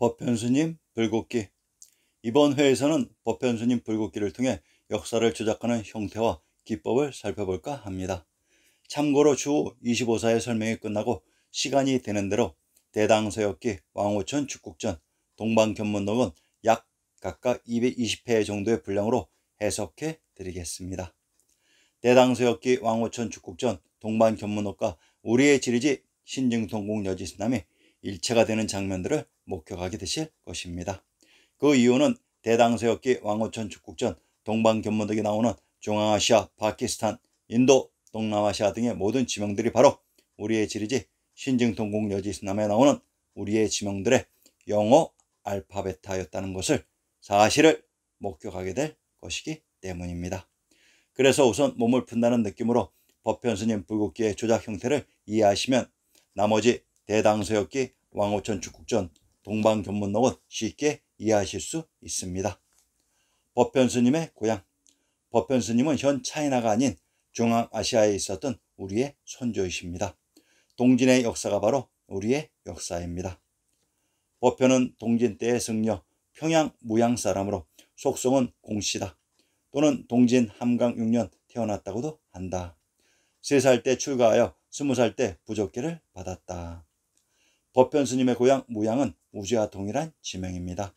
법현스님 불국기. 이번 회에서는 법현스님 불국기를 통해 역사를 조작하는 형태와 기법을 살펴볼까 합니다. 참고로 추후 25사의 설명이 끝나고 시간이 되는 대로 대당서역기, 왕오천 축국전, 동방견문록은 약 각각 220회 정도의 분량으로 해석해 드리겠습니다. 대당서역기, 왕오천 축국전, 동방견문록과 우리의 지리지 신증통공 여지스남이 일체가 되는 장면들을 목격하게 되실 것입니다. 그 이유는 대당서역기, 왕오천 축국전, 동방견문록에 나오는 중앙아시아, 파키스탄, 인도, 동남아시아 등의 모든 지명들이 바로 우리의 지리지 신증통공 여지스남에 나오는 우리의 지명들의 영어 알파베타였다는 것을 사실을 목격하게 될 것이기 때문입니다. 그래서 우선 몸을 푼다는 느낌으로 법현스님 불국기의 조작 형태를 이해하시면 나머지 대당서역기, 왕오천 축국전, 동방견문록은 쉽게 이해하실 수 있습니다. 법현스님의 고향. 법현스님은 현 차이나가 아닌 중앙아시아에 있었던 우리의 선조이십니다. 동진의 역사가 바로 우리의 역사입니다. 법현은 동진 때의 승려, 평양 무양 사람으로 속성은 공씨다. 또는 동진 함강 6년 태어났다고도 한다. 3살 때 출가하여 20살 때 부적기를 받았다. 법현스님의 고향 무양은 우주와 동일한 지명입니다.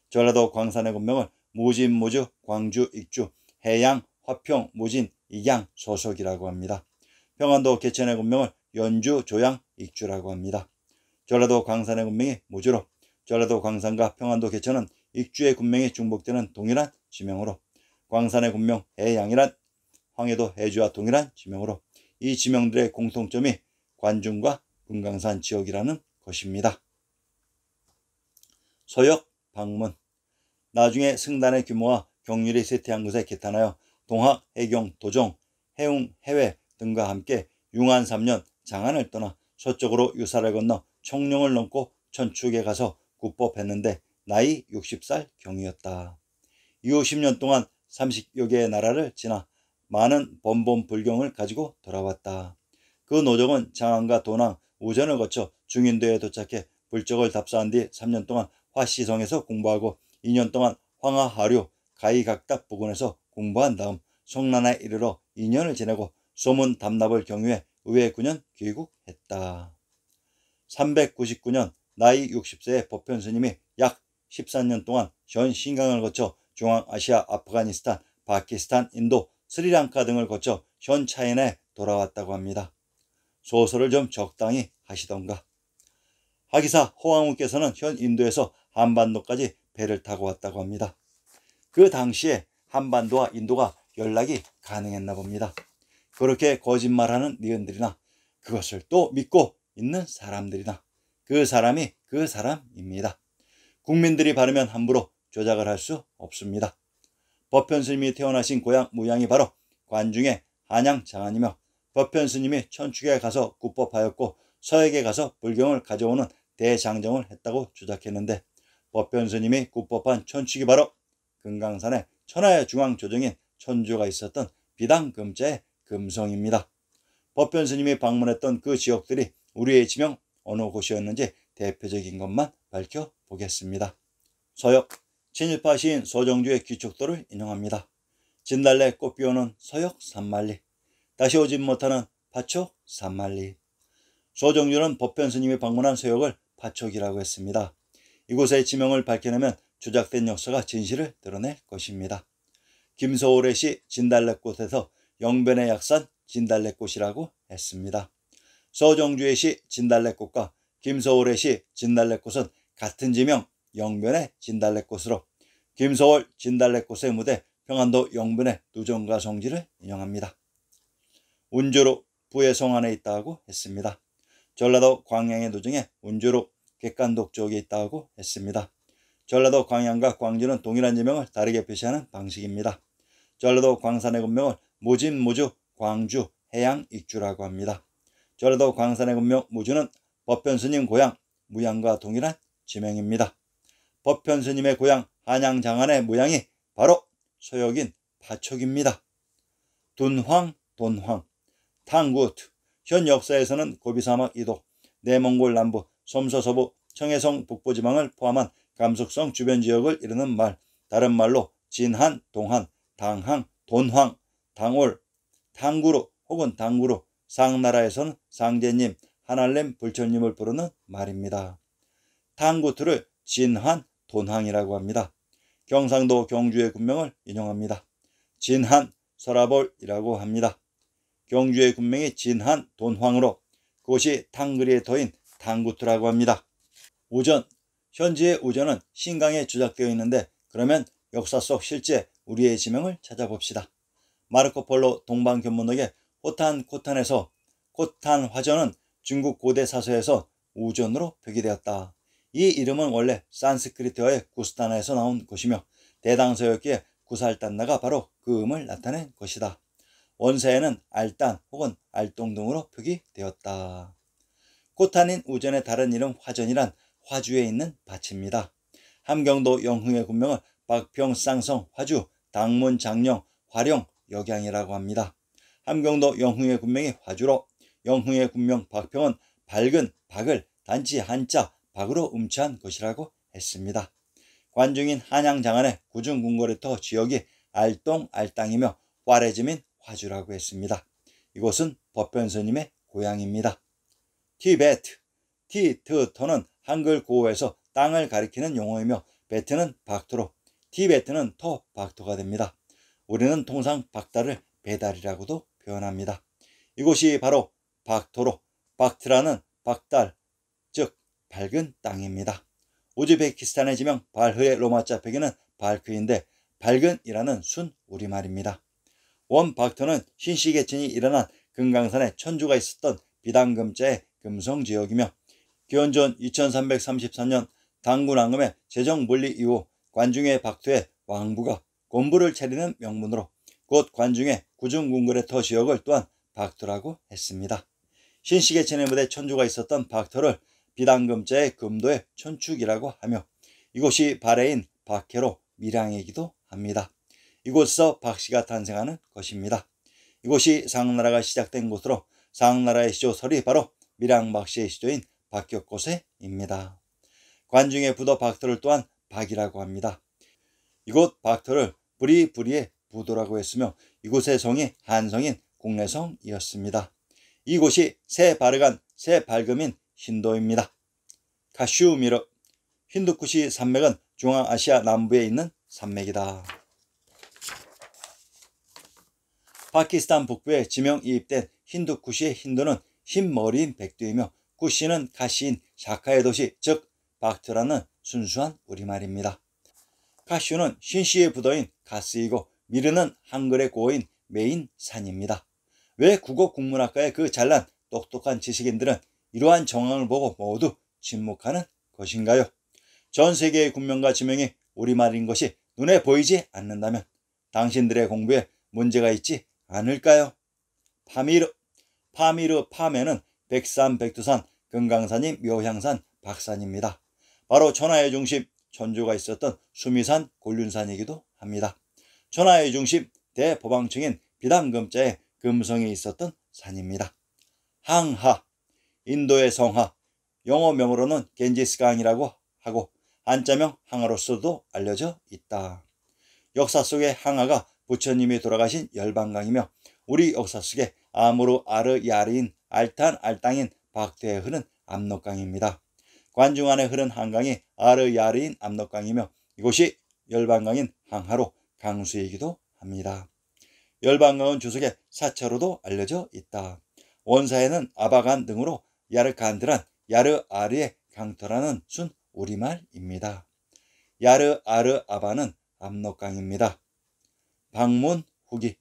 전라도 광산의 군명을 무진, 무주, 광주, 익주, 해양, 화평, 무진, 익양, 소속이라고 합니다. 평안도 개천의 군명을 연주, 조양, 익주라고 합니다. 전라도 광산의 군명이 무주로 전라도 광산과 평안도 개천은 익주의 군명이 중복되는 동일한 지명으로 광산의 군명 해양이란 황해도 해주와 동일한 지명으로 이 지명들의 공통점이 관중과 금강산 지역이라는 것입니다. 서역 방문. 나중에 승단의 규모와 경률이 쇠퇴한 것에 개탄하여 동학, 해경, 도정, 해웅, 해외 등과 함께 융한 3년 장안을 떠나 서쪽으로 유사를 건너 청룡을 넘고 천축에 가서 국법했는데 나이 60살 경이었다. 이후 10년 동안 30여 개의 나라를 지나 많은 번본 불경을 가지고 돌아왔다. 그 노정은 장안과 도낭, 우전을 거쳐 중인도에 도착해 불적을 답사한 뒤 3년 동안 화시성에서 공부하고 2년 동안 황하, 하류, 가이각답 부근에서 공부한 다음 성난에 이르러 2년을 지내고 소문 담납을 경유해 의회 9년 귀국했다. 399년 나이 60세의 법현스님이 약 14년 동안 전 신강을 거쳐 중앙아시아, 아프가니스탄, 파키스탄, 인도, 스리랑카 등을 거쳐 현 차이나에 돌아왔다고 합니다. 소설을 좀 적당히 하시던가. 하기사 호황우께서는 현 인도에서 한반도까지 배를 타고 왔다고 합니다. 그 당시에 한반도와 인도가 연락이 가능했나 봅니다. 그렇게 거짓말하는 니은들이나 그것을 또 믿고 있는 사람들이나 그 사람이 그 사람입니다. 국민들이 바르면 함부로 조작을 할 수 없습니다. 법현스님이 태어나신 고향 무양이 바로 관중의 한양 장안이며 법현스님이 천축에 가서 국법하였고 서역에 가서 불경을 가져오는 대장정을 했다고 주장했는데 법현스님이 국법한 천축이 바로 금강산에 천하의 중앙조정인 천주가 있었던 비당금자의 금성입니다. 법현스님이 방문했던 그 지역들이 우리의 지명 어느 곳이었는지 대표적인 것만 밝혀보겠습니다. 서역. 친일파 시인 소정주의 귀축도를 인용합니다. 진달래 꽃 피우는 서역 산만리, 다시 오지 못하는 파촉 산만리. 소정주는 법현스님이 방문한 서역을 파촉이라고 했습니다. 이곳의 지명을 밝혀내면 조작된 역사가 진실을 드러낼 것입니다. 김소월의 시 진달래꽃에서 영변의 약산 진달래꽃이라고 했습니다. 소정주의 시 진달래꽃과 김소월의 시 진달래꽃은 같은 지명 영변의 진달래꽃으로 김소월 진달래꽃의 무대 평안도 영변의 누정가 성지를 인용합니다. 운주록 부해성 안에 있다고 했습니다. 전라도 광양의 누정에 운주록 객간독 쪽에 있다고 했습니다. 전라도 광양과 광주는 동일한 지명을 다르게 표시하는 방식입니다. 전라도 광산의 군명을 무진, 무주, 광주, 해양, 익주라고 합니다. 전라도 광산의 군명 무주는 법현스님 고향 무양과 동일한 지명입니다. 법현스님의 고향 한양 장안의 무양이 바로 서역인 파촉입니다. 둔황, 돈황, 탕구트. 현 역사에서는 고비사막 이도, 내몽골 남부, 섬서 서부, 청해성 북부지방을 포함한 감속성 주변 지역을 이르는 말, 다른 말로 진한, 동한, 당항, 돈황, 당올, 탕구루 혹은 당구루, 상나라에서는 상제님, 하날렘 불철님을 부르는 말입니다. 탕구투를 진한, 돈황이라고 합니다. 경상도 경주의 군명을 인용합니다. 진한, 서라볼이라고 합니다. 경주의 군명이 진한, 돈황으로 그곳이 탕그리의 터인 탕구투라고 합니다. 우전, 현지의 우전은 신강에 주작되어 있는데 그러면 역사 속 실제 우리의 지명을 찾아봅시다. 마르코폴로 동방견문록의 호탄코탄에서 코탄화전은 중국 고대 사서에서 우전으로 표기되었다. 이 이름은 원래 산스크리트어의 구스타나에서 나온 것이며 대당서였기에 구살단나가 바로 그 음을 나타낸 것이다. 원사에는 알단 혹은 알동 등으로 표기되었다. 코탄인 우전의 다른 이름 화전이란 화주에 있는 밭입니다. 함경도 영흥의 군명을 박평쌍성 화주, 당문 장령, 화령, 역양이라고 합니다. 함경도 영흥의 군명이 화주로 영흥의 군명 박평은 밝은 박을 단지 한자 박으로 음치한 것이라고 했습니다. 관중인 한양장안의 구중궁궐의터 지역이 알동 알땅이며 화레짐인 화주라고 했습니다. 이곳은 법변스님의 고향입니다. 티베트, 티트터는 한글 고어에서 땅을 가리키는 용어이며 베트는 박토로, 티베트는 터 박토가 됩니다. 우리는 통상 박달을 배달이라고도 표현합니다. 이곳이 바로 박토로, 박트라는 박달, 즉 밝은 땅입니다. 우즈베키스탄의 지명 발흐의 로마자 표기는 발크인데 밝은이라는 순 우리말입니다. 원 박토는 신시계천이 일어난 금강산에 천주가 있었던 비당금자의 금성지역이며 기원전 2333년 당군왕금의 재정분리 이후 관중의 박토의 왕부가 곤부를 차리는 명분으로 곧 관중의 구중궁궐의 터 지역을 또한 박토라고 했습니다. 신시계천의 무대 천주가 있었던 박토를 비당금자의 금도의 천축이라고 하며 이곳이 발해인 박해로 밀양이기도 합니다. 이곳에서 박씨가 탄생하는 것입니다. 이곳이 상나라가 시작된 곳으로 상나라의 시조 설이 바로 밀양박씨의 시조인 박격고세입니다. 관중의 부도 박토를 또한 박이라고 합니다. 이곳 박토를 부리부리의 부도라고 했으며 이곳의 성이 한성인 공래성이었습니다. 이곳이 새 바르간, 새 밝음인 힌도입니다. 카슈미르, 힌두쿠시 산맥은 중앙아시아 남부에 있는 산맥이다. 파키스탄 북부에 지명이입된 힌두쿠시의 힌두는 흰머리인 백두이며 쿠시는 카시인 샤카의 도시 즉 박트라는 순수한 우리말입니다. 카슈는 신시의 부도인 가스이고 미르는 한글의 고어인 메인 산입니다. 왜 국어 국문학과의 그 잘난 똑똑한 지식인들은 이러한 정황을 보고 모두 침묵하는 것인가요? 전 세계의 군명과 지명이 우리말인 것이 눈에 보이지 않는다면 당신들의 공부에 문제가 있지 않을까요? 파미르 파메는 백산, 백두산, 금강산이 묘향산, 박산입니다. 바로 천하의 중심, 천주가 있었던 수미산, 곤륜산이기도 합니다. 천하의 중심, 대법왕층인 비당금자의 금성이 있었던 산입니다. 항하, 인도의 성하, 영어명으로는 겐지스강이라고 하고 한자명 항하로서도 알려져 있다. 역사 속의 항하가 부처님이 돌아가신 열반강이며 우리 역사 속에 아무르 아르 야르인 알탄 알땅인 박토에 흐른 압록강입니다. 관중 안에 흐른 한강이 아르 야르인 압록강이며 이곳이 열반강인 항하로 강수이기도 합니다. 열반강은 주석의 사차로도 알려져 있다. 원사에는 아바간 등으로 야르칸드란 야르 아르의 강터라는 순 우리말입니다. 야르 아르 아바는 압록강입니다. 방문 후기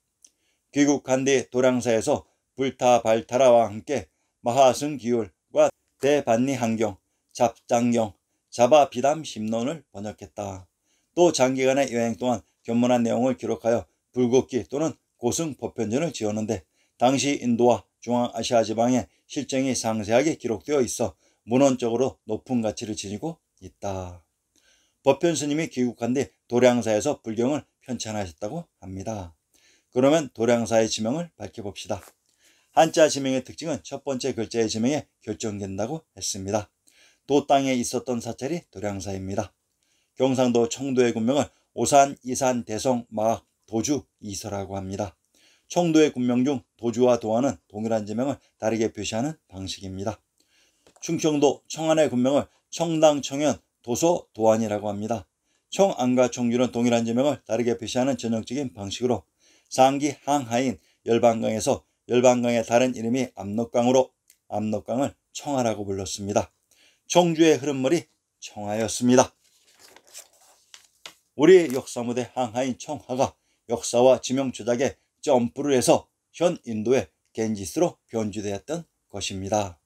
귀국한 뒤 도량사에서 불타 발타라와 함께 마하승기율과 대반리 한경, 잡장경, 자바비담 심론을 번역했다. 또 장기간의 여행 동안 견문한 내용을 기록하여 불국기 또는 고승보편전을 지었는데 당시 인도와 중앙아시아 지방의 실정이 상세하게 기록되어 있어 문헌적으로 높은 가치를 지니고 있다. 법편스님이 귀국한 뒤 도량사에서 불경을 편찬하셨다고 합니다. 그러면 도량사의 지명을 밝혀봅시다. 한자 지명의 특징은 첫 번째 글자의 지명에 결정된다고 했습니다. 도 땅에 있었던 사찰이 도량사입니다. 경상도 청도의 군명을 오산, 이산, 대성, 마악, 도주, 이서라고 합니다. 청도의 군명 중 도주와 도안은 동일한 지명을 다르게 표시하는 방식입니다. 충청도 청안의 군명을 청당, 청현, 도소, 도안이라고 합니다. 청안과 청주는 동일한 지명을 다르게 표시하는 전형적인 방식으로 상기 항하인 열반강에서 열반강의 다른 이름이 압록강으로 압록강을 청하라고 불렀습니다. 청주의 흐름물이 청하였습니다. 우리의 역사무대 항하인 청하가 역사와 지명 조작에 점프를 해서 현 인도의 겐지스로 변주되었던 것입니다.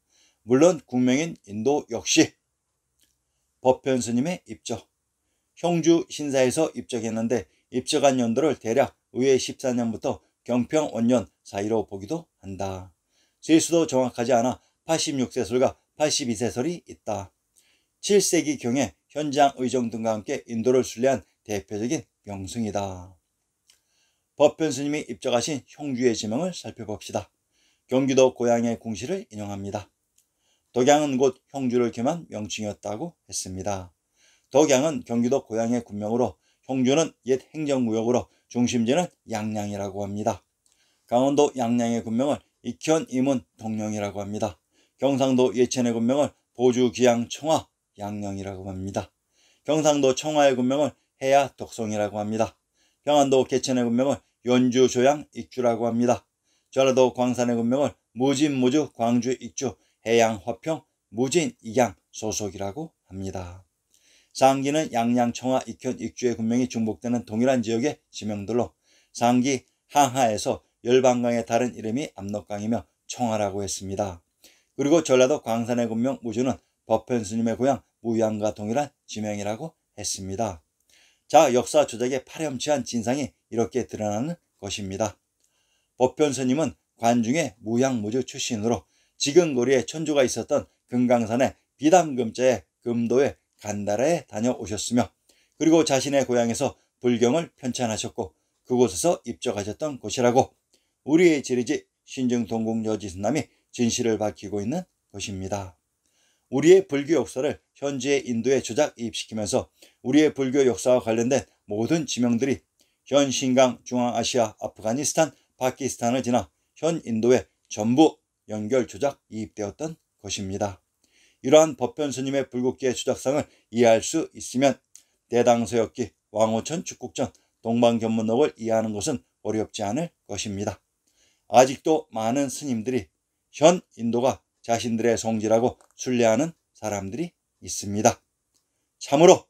물론 국명인 인도 역시 법현 스님의 입적, 형주 신사에서 입적했는데 입적한 연도를 대략 의회 14년부터 경평 원년 사이로 보기도 한다. 세수도 정확하지 않아 86세설과 82세설이 있다. 7세기경에 현장 의정 등과 함께 인도를 순례한 대표적인 명승이다. 법현 스님이 입적하신 형주의 지명을 살펴봅시다. 경기도 고양의 궁시를 인용합니다. 덕양은 곧 형주를 겸한 명칭이었다고 했습니다. 덕양은 경기도 고양의 군명으로 형주는 옛 행정구역으로 중심지는 양양이라고 합니다. 강원도 양양의 군명을 익현, 이문, 동령이라고 합니다. 경상도 예천의 군명을 보주, 기양, 청화, 양령이라고 합니다. 경상도 청화의 군명을 해야, 덕성이라고 합니다. 평안도 개천의 군명을 연주, 조양, 익주라고 합니다. 전라도 광산의 군명을 무진, 무주, 광주, 익주, 해양, 화평, 무진, 익양, 소속이라고 합니다. 상기는 양양, 청화, 익현, 익주의 군명이 중복되는 동일한 지역의 지명들로 상기, 항하에서 열반강의 다른 이름이 압록강이며 청하라고 했습니다. 그리고 전라도 광산의 군명 무주는 법현 스님의 고향 무양과 동일한 지명이라고 했습니다. 자, 역사 조작의 파렴치한 진상이 이렇게 드러나는 것입니다. 법현 스님은 관중의 무양무주 출신으로 지근거리에 천주가 있었던 금강산의 비담금자의 금도에 간다라에 다녀오셨으며 그리고 자신의 고향에서 불경을 편찬하셨고 그곳에서 입적하셨던 곳이라고 우리의 지리지 신증동국 여지스남이 진실을 밝히고 있는 것입니다. 우리의 불교 역사를 현지의 인도에 조작이입시키면서 우리의 불교 역사와 관련된 모든 지명들이 현 신강, 중앙아시아, 아프가니스탄, 파키스탄을 지나 현 인도에 전부 연결 조작 이입되었던 것입니다. 이러한 법현 스님의 불국기의 조작상을 이해할 수 있으면 대당서역기, 왕호천 축국전, 동방견문록을 이해하는 것은 어렵지 않을 것입니다. 아직도 많은 스님들이 현 인도가 자신들의 성지라고 순례하는 사람들이 있습니다. 참으로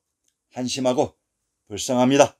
한심하고 불쌍합니다.